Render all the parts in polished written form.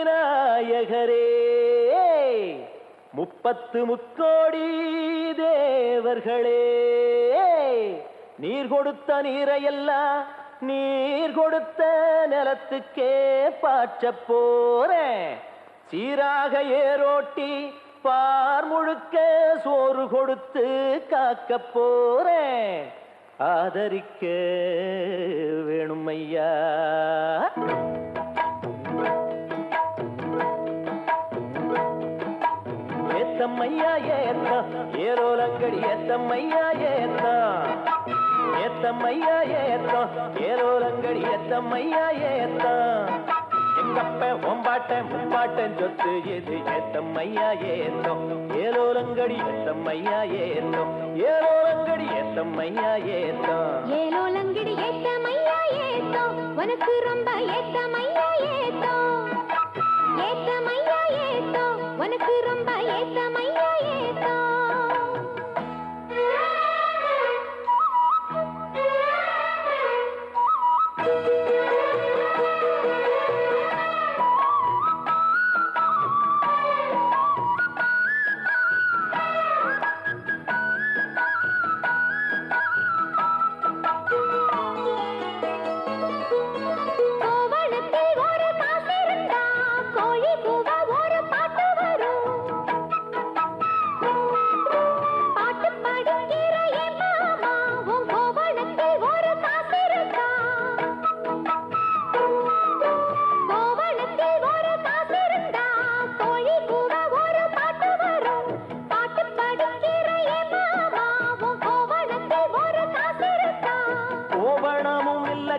விநாயகரே முப்பத்து முக்கோடி தேவர்களே நீர் கொடுத்த நீரையெல்லாம் நீர் கொடுத்த நிலத்துக்கே பாய்ச்ச போறேன் சீராக ஏரோட்டி பார் முழுக்க சோறு கொடுத்து காக்க போறேன் ஆதரிக்க வேணும் ஐயா ஏத்தம்மையா ஏத்தம் ஏரோலங்கடி ஏத்தம்மையா ஏத்தம் ஏத்தம்மையா ஏத்தம் ஏரோலங்கடி ஏத்தம்மையா ஏத்தம் எங்கப்ப ஒம்பாட்டன் முப்பாட்டன் சொத்து எது ஏத்தம்மையா ஏத்தம் ஏலோலங்கடி ஏத்தம்மையா ஏத்தம் ஏலோலங்கடி ஏத்தம்மையா ஏத்தம் ஏலோலங்கடி ஏத்தம்மையா ஏத்தம் உனக்கு ரொம்ப ஏத்தம்மையா ஏத்தம் ஏத்தம்மையா ஏத்தம் உனக்கு ரொம்ப ஏத்தம்மையா ஏத்தம்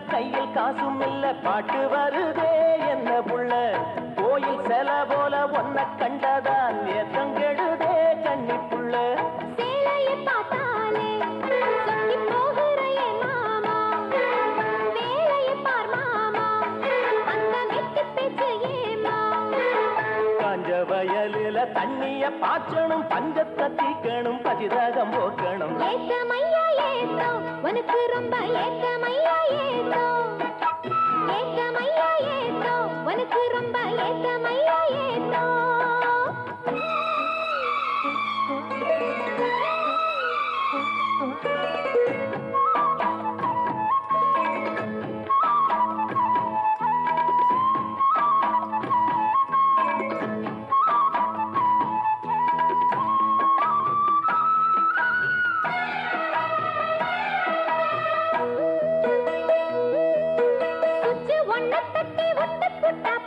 கையில் காசும் இல்ல பாட்டு வருதே என்ன புள்ள கோயில் செல போல ஒன்ன கண்டதான் ஏத்தம் கெடுதே கண்ணி புள்ள சேலையை பார்த்தாலே சொல்லி போகிறையே மாமா வேலையை பார் மாமா அந்த நெத்தி பேச்சு ஏமா காஞ்ச வயலில தண்ணிய பாய்ச்சணும் பஞ்சத்தை தீக்கணும் பசிதாகம் போக்கணும் ஏத்தமையா ஏத்தம் உனக்கு ரொம்ப ஏத்தமையா ஏத்தம் ஏத்தமையா ஏத்தம் உனக்கு ரொம்ப ஏத்தமையா ஏத்தம்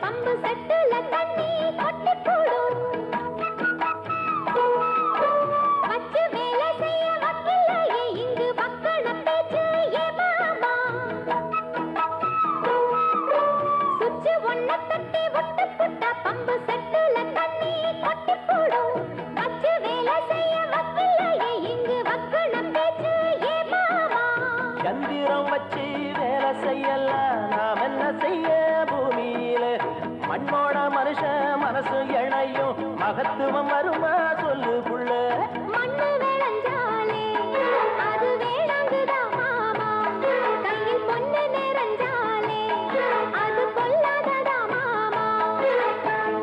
பம்பு சட்டுல தண்ணி கொட்டி போடும் வச்சு வேலை செய்ய வக்கில்லையே இங்கு வக்கண பேச்சு ஏ மாமா சுச்சு ஒன்ன தட்டி ஒட்டு புட்டா பம்பு சட்டுல தண்ணி கொட்டி போடும் வச்சு வேலை செய்ய வக்கில்லையே இங்கு வக்கண பேச்சு ஏ மாமா சந்திரம் வச்சு வேலை செய்யலாம் நாம் என்ன செய்ய பூமியில மண்ணோட மனுஷன் மனசு இணையும் மகத்துவம் வருமா சொல்லு புள்ள மண்ணு விளைஞ்சாலே அது வேளாங்குதான் மாமா கையில் பொண்ணு நிறைஞ்சாலே அது பொல்லாததா மாமா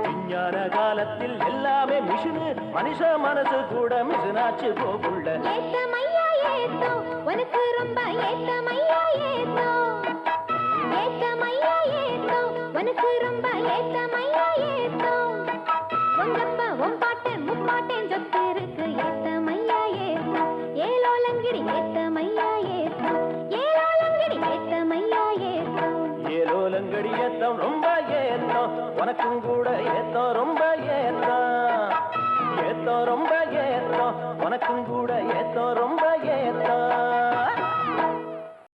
விஞ்ஞான காலத்தில் எல்லாமே மிஷினு மனுஷ மனசு கூட மிஷினாச்சு போகுள்ள ஏத்தமையா ஏத்தம் உனக்கு ரொம்ப ஏத்தமையா ஏத்தம் ஏத்தமையா ஏத்தம் உனக்கு ரொம்ப ஏத்தமையா ஏத்தம் உங்கப்பா உன் பாட்டன் முப்பாட்டன் சொத்து இருக்கு ஏத்தமையா ஏத்தம் ஏலோலங்கிடி ஏத்தமையா ஏத்தம் ஏலோலங்கிடி ஏத்தமையா ஏத்தம் ஏலோலங்கடி ஏத்தம் ரொம்ப ஏத்தம் உனக்கும் கூட ஏத்தம் ரொம்ப ஏத்தம் ஏத்தம் ரொம்ப ஏத்தம் உனக்கும் கூட ஏத்தம் ரொம்ப ஏத்தம்